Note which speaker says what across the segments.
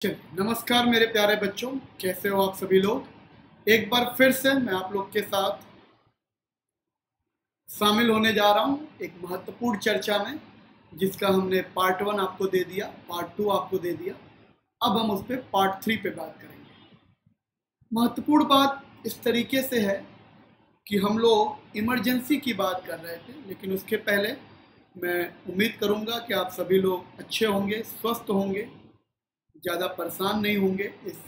Speaker 1: चलिए, नमस्कार मेरे प्यारे बच्चों, कैसे हो आप सभी लोग। एक बार फिर से मैं आप लोग के साथ शामिल होने जा रहा हूँ एक महत्वपूर्ण चर्चा में, जिसका हमने पार्ट 1 आपको दे दिया, पार्ट 2 आपको दे दिया। अब हम उस पर पार्ट 3 पे बात करेंगे। महत्वपूर्ण बात इस तरीके से है कि हम लोग इमरजेंसी की बात कर रहे थे, लेकिन उसके पहले मैं उम्मीद करूँगा कि आप सभी लोग अच्छे होंगे, स्वस्थ होंगे, ज़्यादा परेशान नहीं होंगे। इस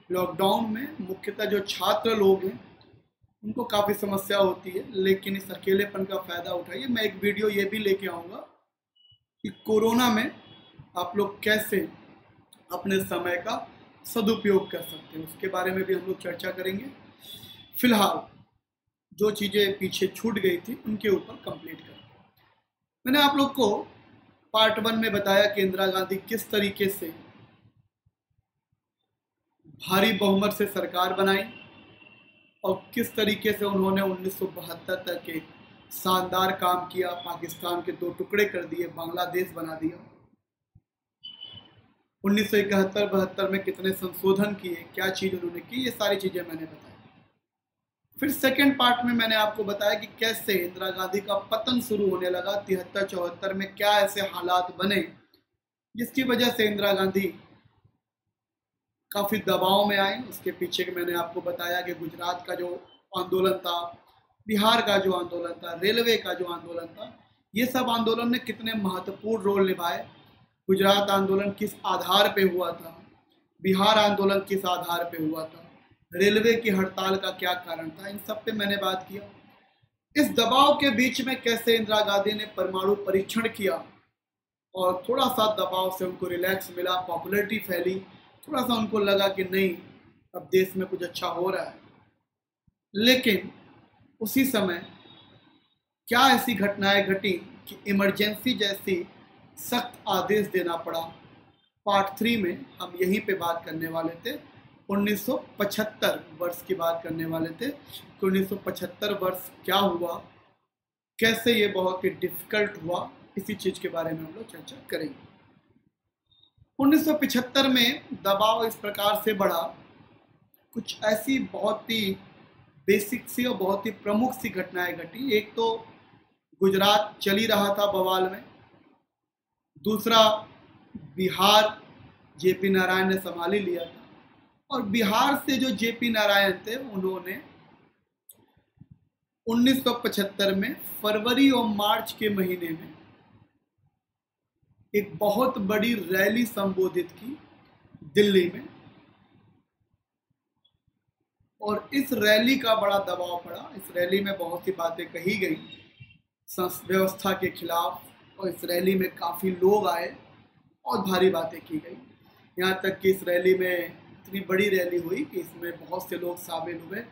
Speaker 1: लॉकडाउन में मुख्यतः जो छात्र लोग हैं उनको काफ़ी समस्या होती है, लेकिन इस अकेलेपन का फ़ायदा उठाइए। मैं एक वीडियो ये भी लेके आऊँगा कि कोरोना में आप लोग कैसे अपने समय का सदुपयोग कर सकते हैं, उसके बारे में भी हम लोग चर्चा करेंगे। फिलहाल जो चीज़ें पीछे छूट गई थी उनके ऊपर कंप्लीट करेंगे। मैंने आप लोग को पार्ट 1 में बताया कि इंदिरा गांधी किस तरीके से भारी बहुमत से सरकार बनाई और किस तरीके से उन्होंने 1972 तक एक शानदार काम किया, पाकिस्तान के 2 टुकड़े कर दिए, बांग्लादेश बना दिया। 1971-72 में कितने संशोधन किए, क्या चीज़ उन्होंने की, ये सारी चीज़ें मैंने बताई। फिर सेकेंड पार्ट में मैंने आपको बताया कि कैसे इंदिरा गांधी का पतन शुरू होने लगा। 73-74 में क्या ऐसे हालात बने जिसकी वजह से इंदिरा गांधी काफ़ी दबाव में आए। उसके पीछे मैंने आपको बताया कि गुजरात का जो आंदोलन था, बिहार का जो आंदोलन था, रेलवे का जो आंदोलन था, ये सब आंदोलन ने कितने महत्वपूर्ण रोल निभाए। गुजरात आंदोलन किस आधार पे हुआ था, बिहार आंदोलन किस आधार पे हुआ था, रेलवे की हड़ताल का क्या कारण था, इन सब पे मैंने बात किया। इस दबाव के बीच में कैसे इंदिरा गांधी ने परमाणु परीक्षण किया और थोड़ा सा दबाव से उनको रिलैक्स मिला, पॉपुलैरिटी फैली, थोड़ा सा उनको लगा कि नहीं अब देश में कुछ अच्छा हो रहा है। लेकिन उसी समय क्या ऐसी घटनाएं घटी कि इमरजेंसी जैसी सख्त आदेश देना पड़ा। पार्ट 3 में हम यहीं पे बात करने वाले थे, 1975 वर्ष की बात करने वाले थे कि 1975 वर्ष क्या हुआ, कैसे ये बहुत ही डिफिकल्ट हुआ, इसी चीज़ के बारे में हम लोग चर्चा करेंगे। 1975 में दबाव इस प्रकार से बढ़ा, कुछ ऐसी बहुत ही बेसिक सी और बहुत ही प्रमुख सी घटनाएं घटी। एक तो गुजरात चल ही रहा था बवाल में, दूसरा बिहार जेपी नारायण ने संभाल ही लिया था, और बिहार से जो जेपी नारायण थे उन्होंने 1975 में फरवरी और मार्च के महीने में एक बहुत बड़ी रैली संबोधित की दिल्ली में, और इस रैली का बड़ा दबाव पड़ा। इस रैली में बहुत सी बातें कही गई व्यवस्था के खिलाफ, और इस रैली में काफ़ी लोग आए और भारी बातें की गई। यहाँ तक कि इस रैली में इतनी बड़ी रैली हुई कि इसमें बहुत से लोग शामिल हुए।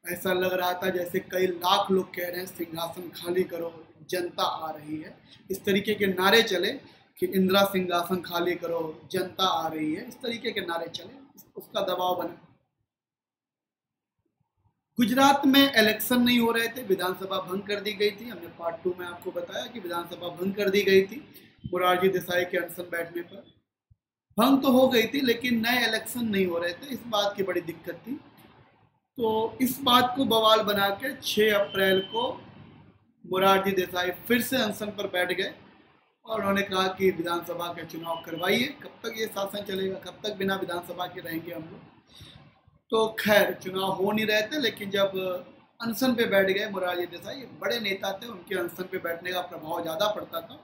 Speaker 1: ऐसा लग रहा था जैसे कई लाख लोग कह रहे हैं सिंहासन खाली करो, जनता आ रही है। इस तरीके के नारे चले कि इंदिरा सिंहासन खाली करो, जनता आ रही है, इस तरीके के नारे चले, उसका दबाव बना। गुजरात में इलेक्शन नहीं हो रहे थे, विधानसभा भंग कर दी गई थी। हमने पार्ट 2 में आपको बताया कि विधानसभा भंग कर दी गई थी मोरारजी देसाई के अनशन बैठने पर। भंग तो हो गई थी लेकिन नए इलेक्शन नहीं हो रहे थे, इस बात की बड़ी दिक्कत थी। तो इस बात को बवाल बना के 6 अप्रैल को मोरारजी देसाई फिर से अनशन पर बैठ गए और उन्होंने कहा कि विधानसभा के चुनाव करवाइए। कब तक ये शासन चलेगा, कब तक बिना विधानसभा के रहेंगे हम लोग। तो खैर चुनाव हो नहीं रहे थे, लेकिन जब अनशन पे बैठ गए मोरारजी देसाई, बड़े नेता थे, उनके अनशन पे बैठने का प्रभाव ज़्यादा पड़ता था।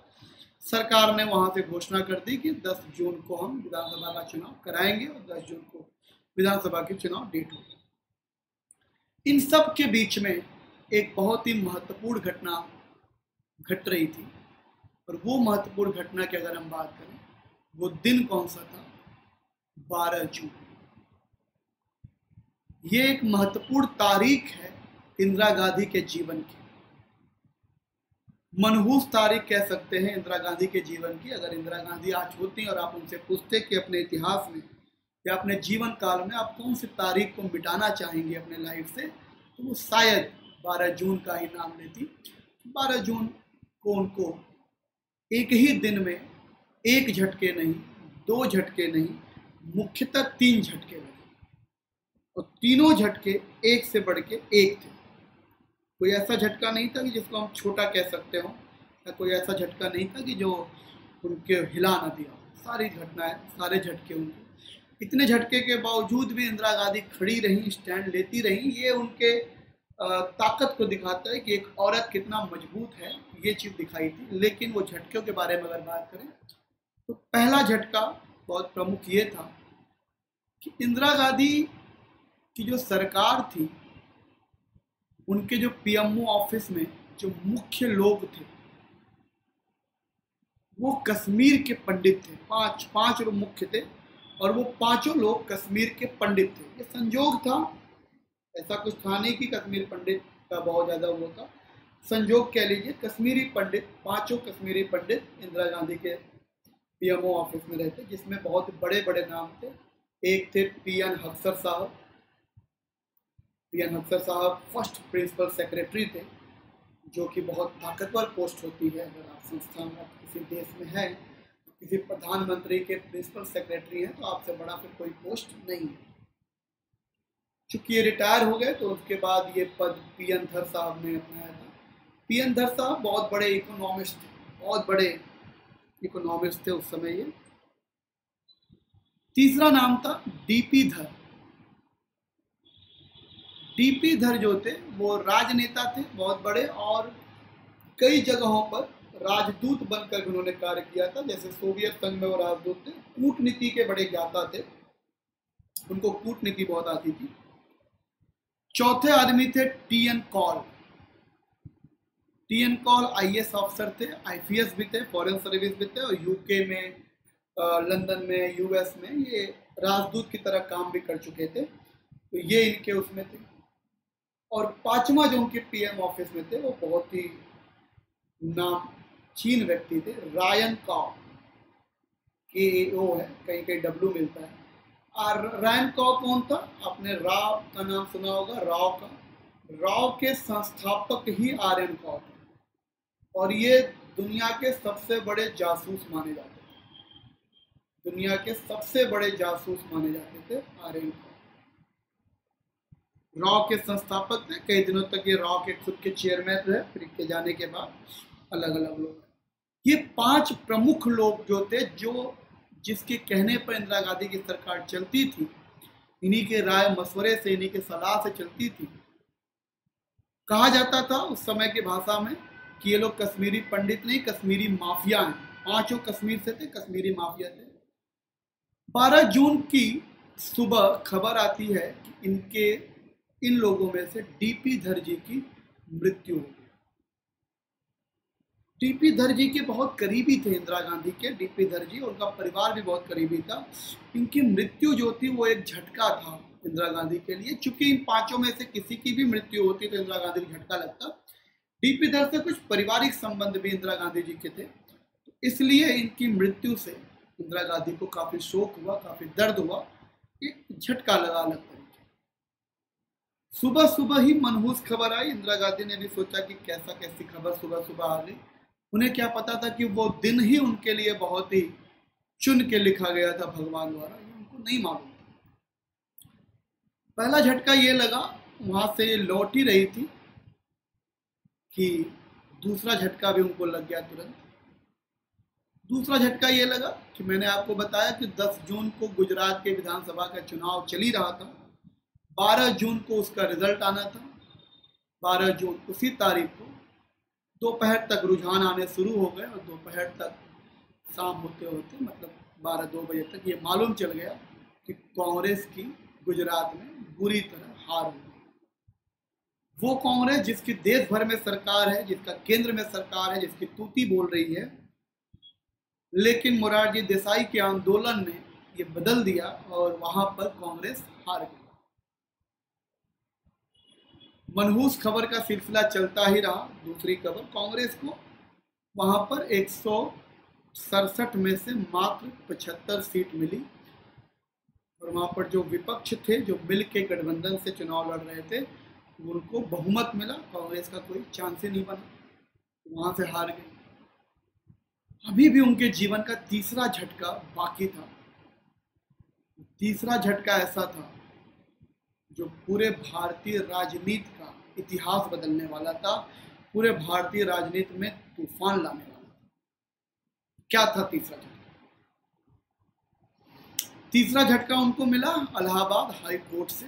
Speaker 1: सरकार ने वहाँ से घोषणा कर दी कि 10 जून को हम विधानसभा का चुनाव कराएंगे, और 10 जून को विधानसभा के चुनाव डेट होगी। इन सब के बीच में एक बहुत ही महत्वपूर्ण घटना घट रही थी, और वो महत्वपूर्ण घटना की अगर हम बात करें, वो दिन कौन सा था? 12 जून। ये एक महत्वपूर्ण तारीख है इंदिरा गांधी के जीवन की, मनहूस तारीख कह सकते हैं इंदिरा गांधी के जीवन की। अगर इंदिरा गांधी आज होती और आप उनसे पूछते कि अपने इतिहास में या अपने जीवन काल में आप कौन सी तारीख को मिटाना चाहेंगे अपने लाइफ से, तो वो शायद 12 जून का ही नाम लेती। 12 जून को उनको एक ही दिन में एक झटके नहीं, 2 झटके नहीं, मुख्यतः 3 झटके लगे और तीनों झटके एक से बढ़ के एक थे। कोई ऐसा झटका नहीं था कि जिसको हम छोटा कह सकते हो, या कोई ऐसा झटका नहीं था कि जो उनके हिला ना दिया। सारी घटनाएं, सारे झटके उनके, इतने झटके के बावजूद भी इंदिरा गांधी खड़ी रही, स्टैंड लेती रही। ये उनके ताकत को दिखाता है कि एक औरत कितना मजबूत है, ये चीज दिखाई थी। लेकिन वो झटकों के बारे में अगर बात करें तो पहला झटका बहुत प्रमुख ये था कि इंदिरा गांधी की जो सरकार थी, उनके जो पीएमओ ऑफिस में जो मुख्य लोग थे वो कश्मीर के पंडित थे। पांच लोग मुख्य थे और वो पांचों लोग कश्मीर के पंडित थे। ये संयोग था, ऐसा कुछ था नहीं कि कश्मीर पंडित का बहुत ज्यादा वो था, संयोग कह लीजिए। कश्मीरी पंडित, पांचों कश्मीरी पंडित इंदिरा गांधी के पीएमओ ऑफिस में रहते, जिसमें बहुत बड़े बड़े नाम थे। एक थे पीएन हक्सर साहब। पीएन हक्सर साहब फर्स्ट प्रिंसिपल सेक्रेटरी थे, जो कि बहुत ताकतवर पोस्ट होती है। अगर आप संस्थान में किसी देश में है, किसी प्रधानमंत्री के प्रिंसिपल सेक्रेटरी हैं, तो आपसे बड़ा फिर कोई पोस्ट नहीं है। चूंकि ये रिटायर हो गए तो उसके बाद ये पद पीएन धर साहब ने अपनाया था। पीएन धर साहब बहुत बड़े इकोनॉमिस्ट थे, बहुत बड़े इकोनॉमिस्ट थे उस समय ये। तीसरा नाम था डीपी धर। डीपी धर जो थे वो राजनेता थे बहुत बड़े, और कई जगहों पर राजदूत बनकर उन्होंने कार्य किया था। जैसे सोवियत संघ में वो राजदूत थे, कूटनीति के बड़े ज्ञाता थे, उनको कूटनीति बहुत आती थी। चौथे आदमी थे TN call. TN call IAS अफसर थे, आईपीएस भी थे, फॉरेन सर्विस भी थे, और यूके में, लंदन में, यूएस में ये राजदूत की तरह काम भी कर चुके थे। तो ये इनके उसमें थे। और पांचवा जो उनके पीएम ऑफिस में थे वो बहुत ही नाम चीन व्यक्ति थे, रायन काओ। KAO है, कहीं कहीं डब्ल्यू मिलता है। और रायन काओ कौन था? आपने राव का नाम सुना होगा, राव का। राव के संस्थापक ही RN काओ थे, और ये दुनिया के सबसे बड़े जासूस माने जाते थे। दुनिया के सबसे बड़े जासूस माने जाते थे RN काओ। रॉ के संस्थापक थे। कई दिनों तक ये रॉ के खुद के चेयरमैन रहे, फिर इनके जाने के बाद अलग अलग लोग। ये 5 प्रमुख लोग जो थे, जो जिसके कहने पर इंदिरा गांधी की सरकार चलती थी, इन्हीं के राय मशवरे से, इन्हीं के सलाह से चलती थी। कहा जाता था उस समय की भाषा में कि ये लोग कश्मीरी पंडित नहीं, कश्मीरी माफिया हैं। पांचों कश्मीर से थे, कश्मीरी माफिया थे। 12 जून की सुबह खबर आती है कि इन लोगों में से डीपी धर जी की मृत्यु हो गई। डीपी धर जी के बहुत करीबी थे इंदिरा गांधी के, डीपी धर जी, उनका परिवार भी बहुत करीबी था। इनकी मृत्यु जो थी वो एक झटका था इंदिरा गांधी के लिए। चूंकि इन पांचों में से किसी की भी मृत्यु होती तो इंदिरा गांधी को झटका लगता। डीपी धर से कुछ पारिवारिक संबंध भी इंदिरा गांधी जी के थे, तो इसलिए इनकी मृत्यु से इंदिरा गांधी को काफी शोक हुआ, काफी दर्द हुआ, एक झटका लगा लगता। सुबह सुबह ही मनहूस खबर आई। इंदिरा गांधी ने भी सोचा कि कैसी खबर सुबह सुबह आ गई। उन्हें क्या पता था कि वो दिन ही उनके लिए बहुत ही चुन के लिखा गया था भगवान द्वारा, ये उनको नहीं मालूम था। पहला झटका ये लगा, वहां से ये लौट ही रही थी कि दूसरा झटका भी उनको लग गया तुरंत। दूसरा झटका ये लगा कि मैंने आपको बताया कि 10 जून को गुजरात के विधानसभा का चुनाव चल ही रहा था। 12 जून को उसका रिजल्ट आना था। 12 जून उसी तारीख को दोपहर तक रुझान आने शुरू हो गए, और दोपहर तक, शाम होते होते, मतलब 12-2 बजे तक ये मालूम चल गया कि कांग्रेस की गुजरात में बुरी तरह हार हो गई। वो कांग्रेस जिसकी देश भर में सरकार है, जिसका केंद्र में सरकार है, जिसकी तूती बोल रही है, लेकिन मोरारजी देसाई के आंदोलन ने ये बदल दिया और वहां पर कांग्रेस हार गई। मनहूस खबर का सिलसिला चलता ही रहा। दूसरी खबर, कांग्रेस को वहां पर 167 में से मात्र 75 सीट मिली, और वहां पर जो विपक्ष थे, जो मिल के गठबंधन से चुनाव लड़ रहे थे, उनको बहुमत मिला। कांग्रेस का कोई चांस ही नहीं बना, वहां से हार गई। अभी भी उनके जीवन का तीसरा झटका बाकी था। तीसरा झटका ऐसा था जो पूरे भारतीय राजनीति का इतिहास बदलने वाला था, पूरे भारतीय राजनीति में तूफान लाने वाला था। क्या था तीसरा झटका? तीसरा झटका उनको मिला इलाहाबाद हाई कोर्ट से।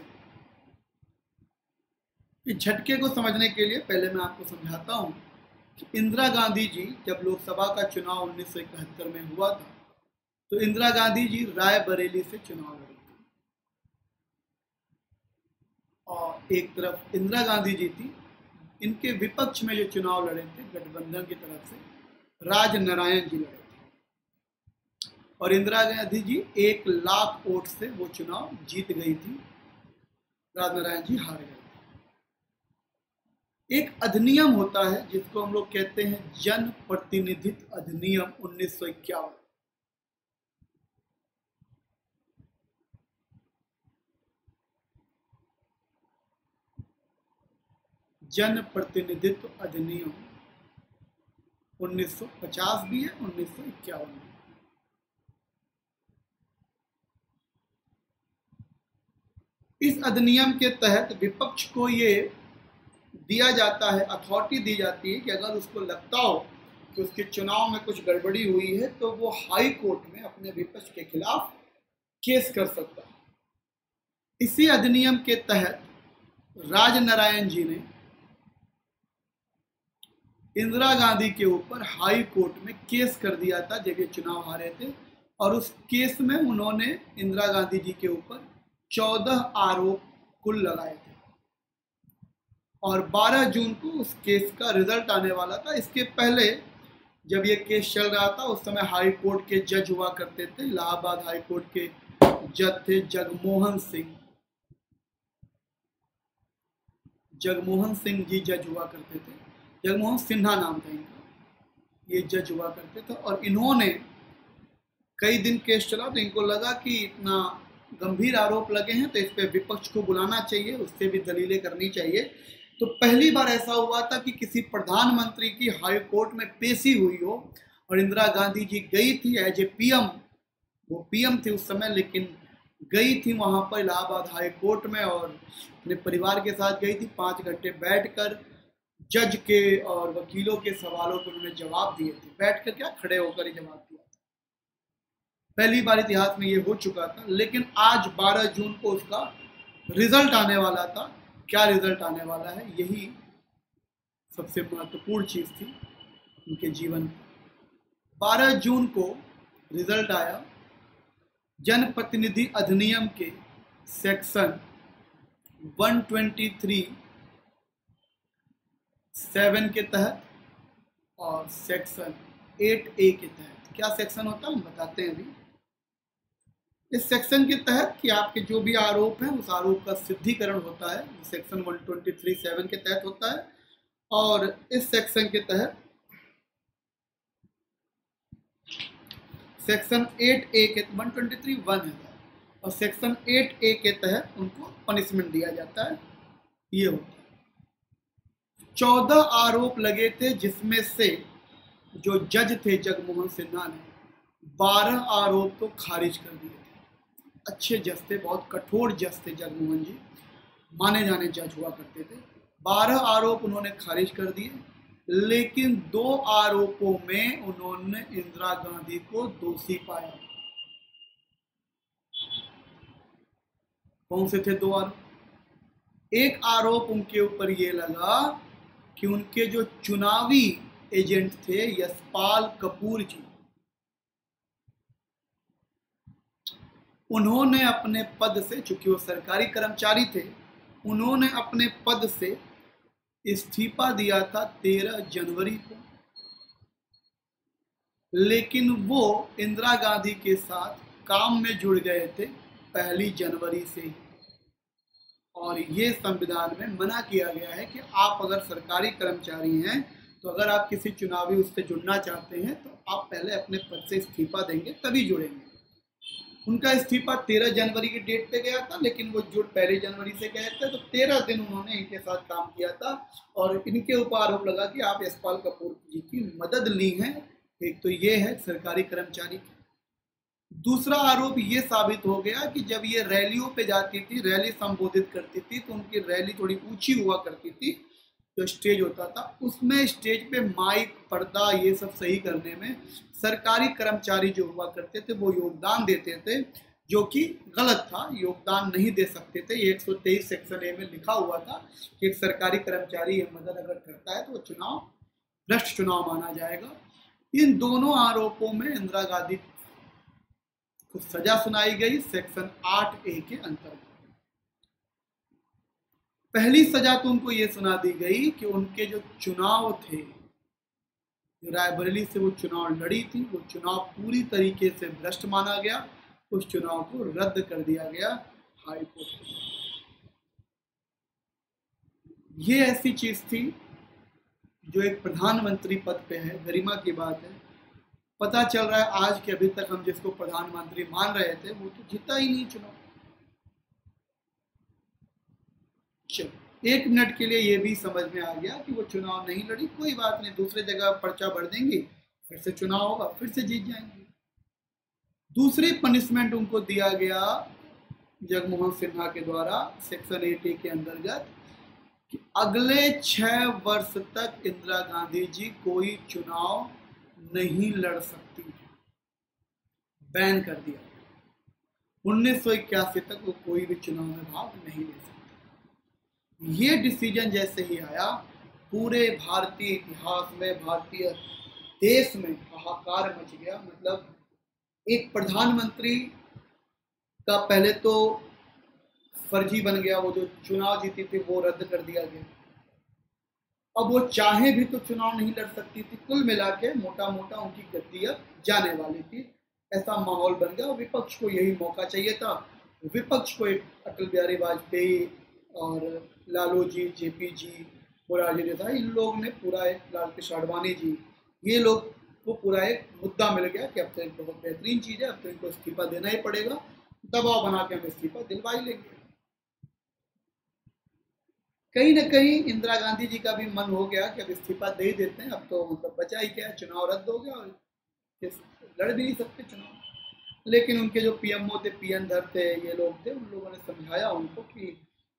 Speaker 1: इस झटके को समझने के लिए पहले मैं आपको समझाता हूं कि इंदिरा गांधी जी जब लोकसभा का चुनाव 1971 में हुआ था, तो इंदिरा गांधी जी रायबरेली से चुनाव लड़ी थी और एक तरफ इंदिरा गांधी जी थी, इनके विपक्ष में जो चुनाव लड़े थे गठबंधन की तरफ से राजनारायण जी लड़े थे और इंदिरा गांधी जी 1 लाख वोट से वो चुनाव जीत गई थी, राजनारायण जी हार गए। एक अधिनियम होता है जिसको हम लोग कहते हैं जन प्रतिनिधित्व अधिनियम 1951। जन प्रतिनिधित्व अधिनियम 1950 भी है, 1951 भी। इस अधिनियम के तहत विपक्ष को ये दिया जाता है, अथॉरिटी दी जाती है कि अगर उसको लगता हो कि उसके चुनाव में कुछ गड़बड़ी हुई है तो वो हाई कोर्ट में अपने विपक्ष के खिलाफ केस कर सकता है। इसी अधिनियम के तहत राजनारायण जी ने इंदिरा गांधी के ऊपर हाई कोर्ट में केस कर दिया था जब ये चुनाव हारे थे और उस केस में उन्होंने इंदिरा गांधी जी के ऊपर 14 आरोप कुल लगाए थे और 12 जून को उस केस का रिजल्ट आने वाला था। इसके पहले जब ये केस चल रहा था उस समय हाई कोर्ट के जज हुआ करते थे, इलाहाबाद हाई कोर्ट के जज थे जगमोहन सिंह। जगमोहन सिंह जी जज हुआ करते थे, जगमोहन सिन्हा नाम था इनका, ये जज हुआ करते थे और इन्होंने कई दिन केस चला तो इनको लगा कि इतना गंभीर आरोप लगे हैं तो इस पे विपक्ष को बुलाना चाहिए, उससे भी दलीलें करनी चाहिए। तो पहली बार ऐसा हुआ था कि किसी प्रधानमंत्री की हाई कोर्ट में पेशी हुई हो और इंदिरा गांधी जी गई थी एज ए पीएम, वो पीएम थी उस समय, लेकिन गई थी वहां पर इलाहाबाद हाई कोर्ट में और अपने परिवार के साथ गई थी। 5 घंटे बैठकर जज के और वकीलों के सवालों को उन्होंने जवाब दिए थे, बैठकर क्या खड़े होकर ही जवाब दिया था। पहली बार इतिहास में ये हो चुका था, लेकिन आज 12 जून को उसका रिजल्ट आने वाला था। क्या रिजल्ट आने वाला है, यही सबसे महत्वपूर्ण चीज थी उनके जीवन में। 12 जून को रिजल्ट आया। जनप्रतिनिधि अधिनियम के सेक्शन 123(7) के तहत और सेक्शन 8A के तहत, क्या सेक्शन होता है हम बताते हैं अभी। इस सेक्शन के तहत कि आपके जो भी आरोप हैं उस आरोप का सिद्धिकरण होता है, सेक्शन 123(7) के तहत होता है। और इस सेक्शन के तहत सेक्शन 8A के 123(1) है और सेक्शन 8A के तहत उनको पनिशमेंट दिया जाता है। ये होता है 14 आरोप लगे थे, जिसमें से जो जज थे जगमोहन सिन्हा ने 12 आरोप तो खारिज कर दिए थे। अच्छे जज थे, बहुत कठोर जज थे जगमोहन जी, माने जाने जज हुआ करते थे। 12 आरोप उन्होंने खारिज कर दिए, लेकिन 2 आरोपों में उन्होंने इंदिरा गांधी को दोषी पाया। कौन से थे 2 आरोप? एक आरोप उनके ऊपर ये लगा कि उनके जो चुनावी एजेंट थे यशपाल कपूर जी, उन्होंने अपने पद से, चूंकि वो सरकारी कर्मचारी थे, उन्होंने अपने पद से इस्तीफा दिया था 13 जनवरी को, लेकिन वो इंदिरा गांधी के साथ काम में जुड़ गए थे 1 जनवरी से ही। और ये संविधान में मना किया गया है कि आप अगर सरकारी कर्मचारी हैं तो अगर आप किसी चुनावी उससे जुड़ना चाहते हैं तो आप पहले अपने पद से इस्तीफा देंगे तभी जुड़ेंगे। उनका इस्तीफा 13 जनवरी की डेट पे गया था, लेकिन वो जुड़ 1 जनवरी से गए थे, तो 13 दिन उन्होंने इनके साथ काम किया था और इनके ऊपर आरोप लगा कि आप यशपाल कपूर जी की मदद ली है। एक तो ये है सरकारी कर्मचारी। दूसरा आरोप ये साबित हो गया कि जब ये रैलियों पे जाती थी, रैली संबोधित करती थी, तो उनकी रैली थोड़ी ऊंची हुआ करती थी, जो स्टेज होता था उसमें स्टेज पे माइक, पर्दा ये सब सही करने में सरकारी कर्मचारी जो हुआ करते थे वो योगदान देते थे, जो कि गलत था। योगदान नहीं दे सकते थे। 123 सेक्शन ए में लिखा हुआ था कि एक सरकारी कर्मचारी ये मदद अगर करता है तो वो चुनाव भ्रष्ट चुनाव माना जाएगा। इन दोनों आरोपों में इंदिरा गांधी को सजा सुनाई गई सेक्शन 8A के अंतर्गत। पहली सजा तो उनको ये सुना दी गई कि उनके जो चुनाव थे, रायबरेली से वो चुनाव लड़ी थी, वो चुनाव पूरी तरीके से भ्रष्ट माना गया। उस चुनाव को रद्द कर दिया गया हाई कोर्ट में। ये ऐसी चीज थी जो एक प्रधानमंत्री पद पे है, गरिमा की बात है। पता चल रहा है आज के अभी तक हम जिसको प्रधानमंत्री मान रहे थे वो तो जीता ही नहीं चुनाव। चलो 1 मिनट के लिए ये भी समझ में आ गया कि वो चुनाव नहीं लड़ी, कोई बात नहीं, दूसरे जगह पर्चा भर देंगी, फिर से चुनाव होगा, फिर से जीत जाएंगे। दूसरी पनिशमेंट उनको दिया गया जगमोहन सिन्हा के द्वारा सेक्शन 8A के अंतर्गत कि अगले 6 वर्ष तक इंदिरा गांधी जी कोई चुनाव नहीं लड़ सकती, बैन कर दिया। 1981 तक वो कोई भी चुनाव में भाग नहीं ले सकती। ये डिसीजन जैसे ही आया, पूरे भारतीय इतिहास में, भारतीय देश में हाहाकार मच गया। मतलब एक प्रधानमंत्री का पहले तो फर्जी बन गया, वो जो चुनाव जीती थी वो रद्द कर दिया गया। अब वो चाहे भी तो चुनाव नहीं लड़ सकती थी। कुल मिला के मोटा मोटा उनकी गद्दी अब जाने वाली थी, ऐसा माहौल बन गया। विपक्ष को यही मौका चाहिए था। विपक्ष को एक अटल बिहारी वाजपेयी और लालू जी, जेपी जी, मोरारजी देसाई, इन लोग ने पूरा एक, लाल कृष्ण आडवाणी जी, ये लोग को पूरा एक मुद्दा मिल गया कि अब तो एक बहुत बेहतरीन चीज है, अब तो इनको इस्तीफा देना ही पड़ेगा, दबाव बना के हम इस्तीफा दिलवा ही लेंगे। कहीं ना कहीं इंदिरा गांधी जी का भी मन हो गया कि अब इस्तीफा दे ही देते हैं, अब तो मतलब बचा ही क्या है, चुनाव रद्द हो गया और लड़ भी नहीं सकते चुनाव। लेकिन उनके जो पीएमओ थे, पीएन धर थे, ये लोग थे, उन लोगों ने समझाया उनको कि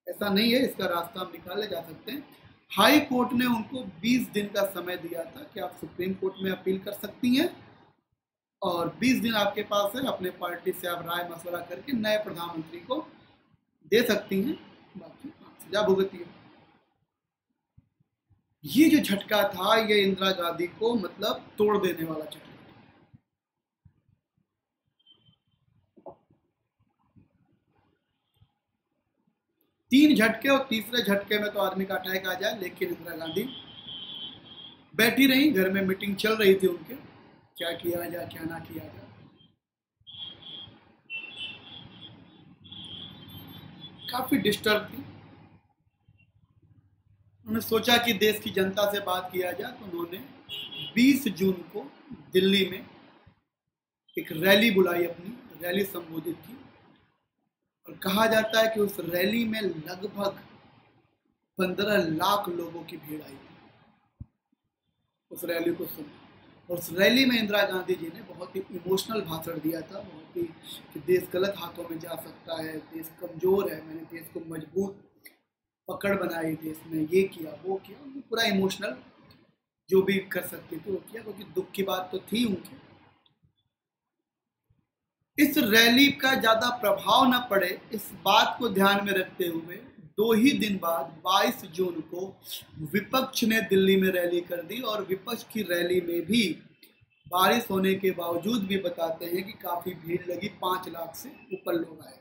Speaker 1: ऐसा नहीं है, इसका रास्ता हम निकाले जा सकते हैं। हाई कोर्ट ने उनको 20 दिन का समय दिया था कि आप सुप्रीम कोर्ट में अपील कर सकती हैं और 20 दिन आपके पास है, अपने पार्टी से आप राय मशवरा करके नए प्रधानमंत्री को दे सकती हैं, बाकी सजा भुगतिए। ये जो झटका था ये इंदिरा गांधी को मतलब तोड़ देने वाला झटका। 3 झटके और तीसरे झटके में तो आदमी का अटैक आ जाए। लेकिन इंदिरा गांधी बैठी रही, घर में मीटिंग चल रही थी उनके, क्या किया जाए क्या ना किया जाए। काफी डिस्टर्ब थी। उन्होंने सोचा कि देश की जनता से बात किया जाए, तो उन्होंने 20 जून को दिल्ली में एक रैली बुलाई, अपनी रैली संबोधित की और कहा जाता है कि उस रैली में लगभग 15 लाख लोगों की भीड़ आई थी उस रैली को सुनने। और उस रैली में इंदिरा गांधी जी ने बहुत ही इमोशनल भाषण दिया था, बहुत ही कि देश गलत हाथों में जा सकता है, देश कमजोर है, मैंने देश को मजबूत पकड़ बनाई, देश में ये किया वो किया, पूरा इमोशनल जो भी कर सकते थे वो किया, क्योंकि दुख की बात तो थी उनके। इस रैली का ज्यादा प्रभाव न पड़े, इस बात को ध्यान में रखते हुए 2 ही दिन बाद 22 जून को विपक्ष ने दिल्ली में रैली कर दी और विपक्ष की रैली में भी बारिश होने के बावजूद भी बताते हैं कि काफी भीड़ लगी, 5 लाख से ऊपर लोग आए थे।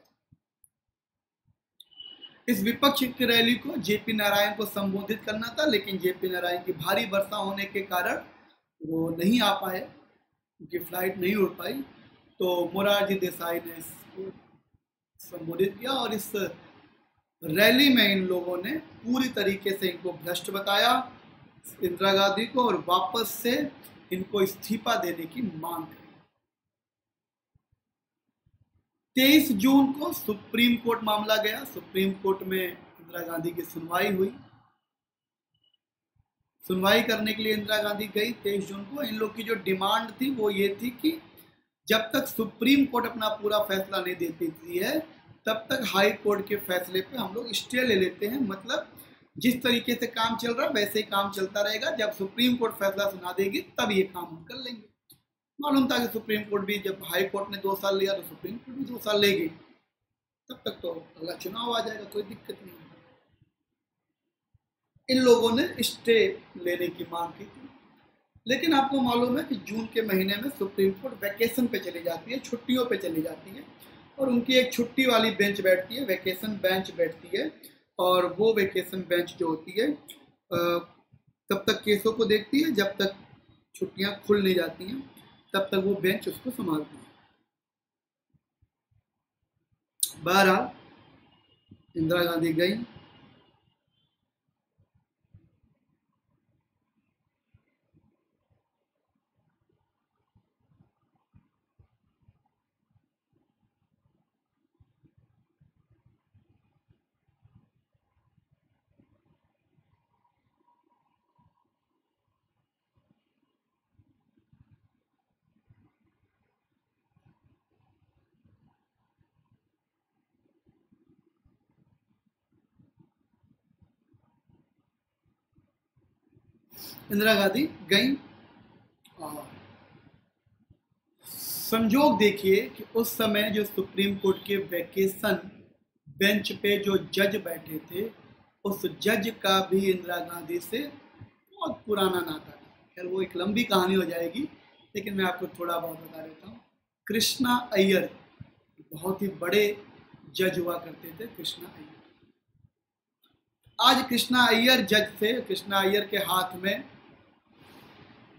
Speaker 1: इस विपक्ष की रैली को जेपी नारायण को संबोधित करना था, लेकिन जेपी नारायण की भारी वर्षा होने के कारण वो नहीं आ पाए, उनकी फ्लाइट नहीं उड़ पाई, तो मोरारजी देसाई ने इसको संबोधित किया और इस रैली में इन लोगों ने पूरी तरीके से इनको भ्रष्ट बताया, इंदिरा गांधी को, और वापस से इनको इस्तीफा देने की मांग की। 23 जून को सुप्रीम कोर्ट मामला गया, सुप्रीम कोर्ट में इंदिरा गांधी की सुनवाई हुई। सुनवाई करने के लिए इंदिरा गांधी गई 23 जून को। इन लोग की जो डिमांड थी वो ये थी कि जब तक सुप्रीम कोर्ट अपना पूरा फैसला नहीं दे देती है तब तक हाई कोर्ट के फैसले पे हम लोग स्टे ले लेते हैं। मतलब जिस तरीके से काम चल रहा है वैसे ही काम चलता रहेगा, जब सुप्रीम कोर्ट फैसला सुना देगी तब ये काम हम कर लेंगे। मालूम था कि सुप्रीम कोर्ट भी, जब हाई कोर्ट ने 2 साल लिया तो सुप्रीम कोर्ट भी 2 साल लेगी, तब तक तो अगला चुनाव आ जाएगा, कोई दिक्कत नहीं। इन लोगों ने स्टे लेने की मांग की थी, लेकिन आपको मालूम है कि जून के महीने में सुप्रीम कोर्ट वैकेशन पे चली जाती है, छुट्टियों पे चली जाती है, और उनकी एक छुट्टी वाली बेंच बैठती है, वैकेशन बेंच बैठती है, और वो वैकेशन बेंच जो होती है तब तक केसों को देखती है, जब तक छुट्टियां खुल नहीं जाती हैं तब तक वो बेंच उसको संभालती है। बहरहाल इंदिरा गांधी गई, इंदिरा गांधी गई, और संजोग देखिए कि उस समय जो सुप्रीम कोर्ट के वैकेशन बेंच पे जो जज बैठे थे, उस जज का भी इंदिरा गांधी से बहुत पुराना नाता था। खैर वो एक लंबी कहानी हो जाएगी, लेकिन मैं आपको थोड़ा बहुत बता देता हूँ। कृष्णा अय्यर बहुत ही बड़े जज हुआ करते थे, कृष्णा अय्यर। आज कृष्णा अय्यर जज थे, कृष्णा अय्यर के हाथ में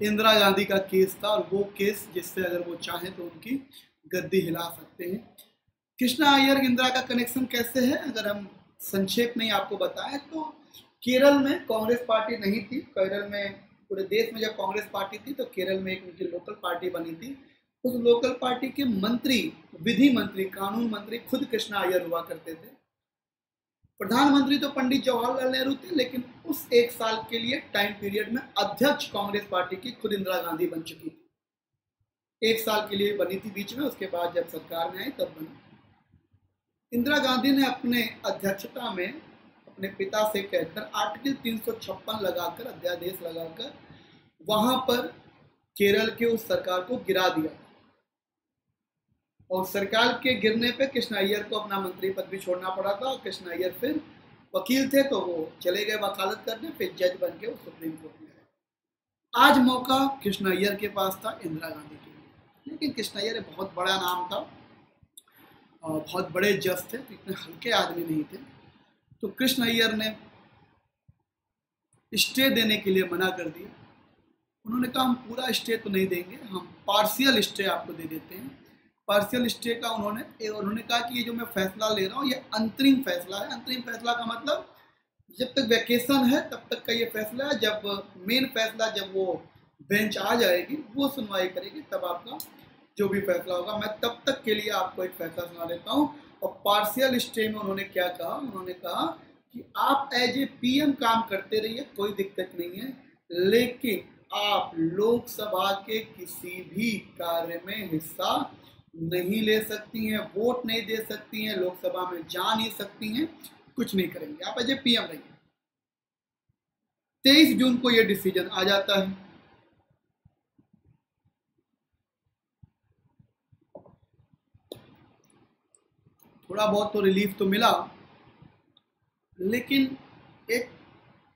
Speaker 1: इंदिरा गांधी का केस था, और वो केस जिससे अगर वो चाहें तो उनकी गद्दी हिला सकते हैं। कृष्णा अय्यर इंदिरा का कनेक्शन कैसे है, अगर हम संक्षेप में आपको बताएं तो केरल में कांग्रेस पार्टी नहीं थी, केरल में पूरे देश में जब कांग्रेस पार्टी थी तो केरल में एक उनकी लोकल पार्टी बनी थी। उस लोकल पार्टी के मंत्री, विधि मंत्री, कानून मंत्री खुद कृष्णा अय्यर हुआ करते थे। प्रधानमंत्री तो पंडित जवाहरलाल नेहरू थे, लेकिन उस 1 साल के लिए टाइम पीरियड में अध्यक्ष कांग्रेस पार्टी की खुद इंदिरा गांधी बन चुकी थी। 1 साल के लिए बनी थी बीच में, उसके बाद जब सरकार में आई तब बनी। इंदिरा गांधी ने अपने अध्यक्षता में अपने पिता से कहकर आर्टिकल 356 लगाकर, अध्यादेश लगाकर वहां पर केरल के उस सरकार को गिरा दिया, और सरकार के गिरने पे कृष्णा अय्यर को अपना मंत्री पद भी छोड़ना पड़ा था। कृष्णा अय्यर फिर वकील थे तो वो चले गए वकालत करने, फिर जज बन के वो सुप्रीम कोर्ट में गए। आज मौका कृष्णा अय्यर के पास था इंदिरा गांधी के लिए, लेकिन कृष्णा अय्यर बहुत बड़ा नाम था और बहुत बड़े जज थे, तो इतने हल्के आदमी नहीं थे। तो कृष्णा अय्यर ने स्टे देने के लिए मना कर दिया। उन्होंने कहा हम पूरा स्टे तो नहीं देंगे, हम पार्शियल स्टे आपको दे देते हैं। पार्शियल स्टे का उन्होंने कहा कि ये जो मैं फैसला ले रहा हूँ ये अंतरिम फैसला है। अंतरिम फैसला का मतलब जब तक वैकेशन है तब तक का ये फैसला है, जब मेन फैसला, जब वो बेंच आ जाएगी वो सुनवाई करेगी तब आपका जो भी फैसला होगा, मैं तब तक के लिए आपको एक फैसला सुना देता हूँ। और पार्शियल स्टे में उन्होंने क्या कहा, उन्होंने कहा कि आप एज ए पीएम काम करते रहिए, कोई दिक्कत नहीं है, लेकिन आप लोकसभा के किसी भी कार्य में हिस्सा नहीं ले सकती हैं, वोट नहीं दे सकती हैं, लोकसभा में जा नहीं सकती हैं, कुछ नहीं करेंगे, आप एज ए पीएम रहिए। 23 जून को यह डिसीजन आ जाता है। थोड़ा बहुत तो रिलीफ तो मिला, लेकिन एक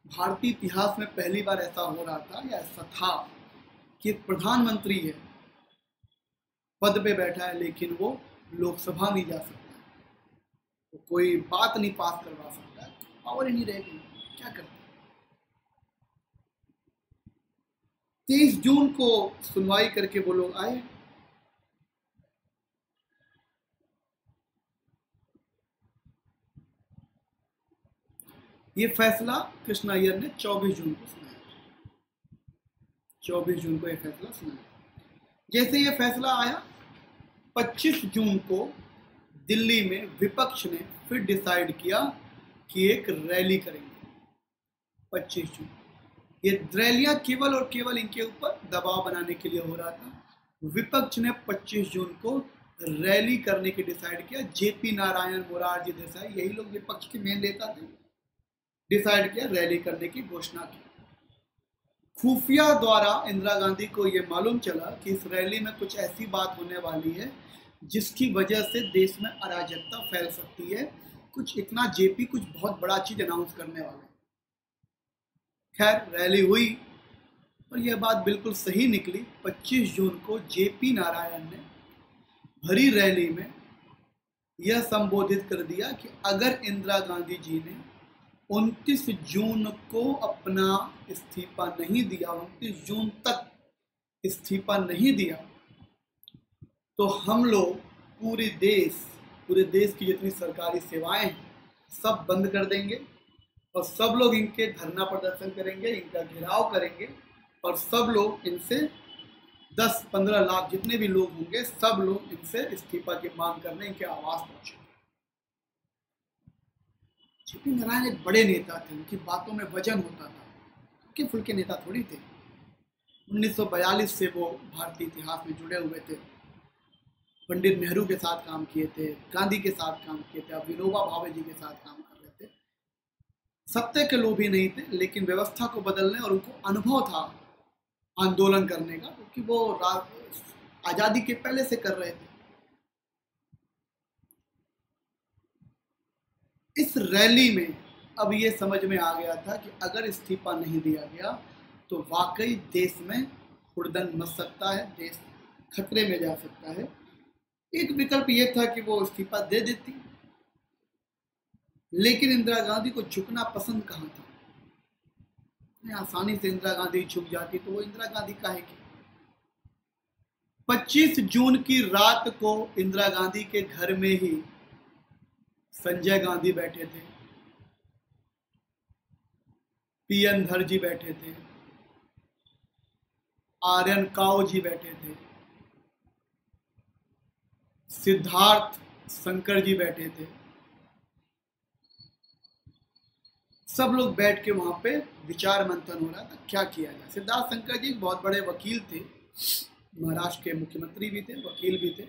Speaker 1: भारतीय इतिहास में पहली बार ऐसा हो रहा था या ऐसा था कि एक प्रधानमंत्री है, पद पे बैठा है, लेकिन वो लोकसभा नहीं जा सकता, तो कोई बात नहीं पास करवा सकता, पावर ही नहीं रहेगी, क्या करते। 23 जून को सुनवाई करके वो लोग आए। ये फैसला कृष्णा अय्यर ने 24 जून को सुनाया। 24 जून को यह फैसला सुनाया। जैसे ये फैसला आया, 25 जून को दिल्ली में विपक्ष ने फिर डिसाइड किया कि एक रैली करेंगे। 25 जून ये रैलियां केवल और केवल इनके ऊपर दबाव बनाने के लिए हो रहा था। विपक्ष ने 25 जून को रैली करने की डिसाइड किया। जेपी नारायण, मोरारजी देसाई, यही लोग विपक्ष के मेन नेता थे, डिसाइड किया, रैली करने की घोषणा की। खुफिया द्वारा इंदिरा गांधी को यह मालूम चला कि इस रैली में कुछ ऐसी बात होने वाली है जिसकी वजह से देश में अराजकता फैल सकती है। कुछ इतना जेपी कुछ बहुत बड़ा चीज अनाउंस करने वाले। खैर रैली हुई और यह बात बिल्कुल सही निकली। 25 जून को जेपी नारायण ने भरी रैली में यह संबोधित कर दिया कि अगर इंदिरा गांधी जी ने 29 जून को अपना इस्तीफा नहीं दिया, 29 जून तक इस्तीफा नहीं दिया, तो हम लोग पूरे देश की जितनी सरकारी सेवाएं हैं सब बंद कर देंगे और सब लोग इनके धरना प्रदर्शन करेंगे, इनका घेराव करेंगे और सब लोग इनसे 10-15 लाख जितने भी लोग होंगे सब लोग इनसे इस्तीफा की मांग करने इनके आवाज पहुंचेंगे। जेपी नारायण एक बड़े नेता थे, उनकी बातों में वजन होता था, हल्के फुल्के नेता थोड़ी थे। 1942 से वो भारतीय इतिहास में जुड़े हुए थे, पंडित नेहरू के साथ काम किए थे, गांधी के साथ काम किए थे, अब विनोबा भावे जी के साथ काम कर रहे थे। सत्य के लोभी नहीं थे, लेकिन व्यवस्था को बदलने और उनको अनुभव था आंदोलन करने का, क्योंकि वो आजादी के पहले से कर रहे थे। इस रैली में अब ये समझ में आ गया था कि अगर इस्तीफा नहीं दिया गया तो वाकई देश में हुड़दंग मच सकता है, देश खतरे में जा सकता है। एक विकल्प ये था कि वो इस्तीफा दे देती, लेकिन इंदिरा गांधी को झुकना पसंद कहाँ था। आसानी से इंदिरा गांधी झुक जाती तो वो इंदिरा गांधी काहे की। 25 जून की रात को इंदिरा गांधी के घर में ही संजय गांधी बैठे थे, पीएन धर जी बैठे थे, आर्यन काओ जी बैठे थे, सिद्धार्थ शंकर जी बैठे थे। सब लोग बैठ के वहां पे विचार मंथन हो रहा था क्या किया जाए। सिद्धार्थ शंकर जी बहुत बड़े वकील थे, महाराष्ट्र के मुख्यमंत्री भी थे, वकील भी थे।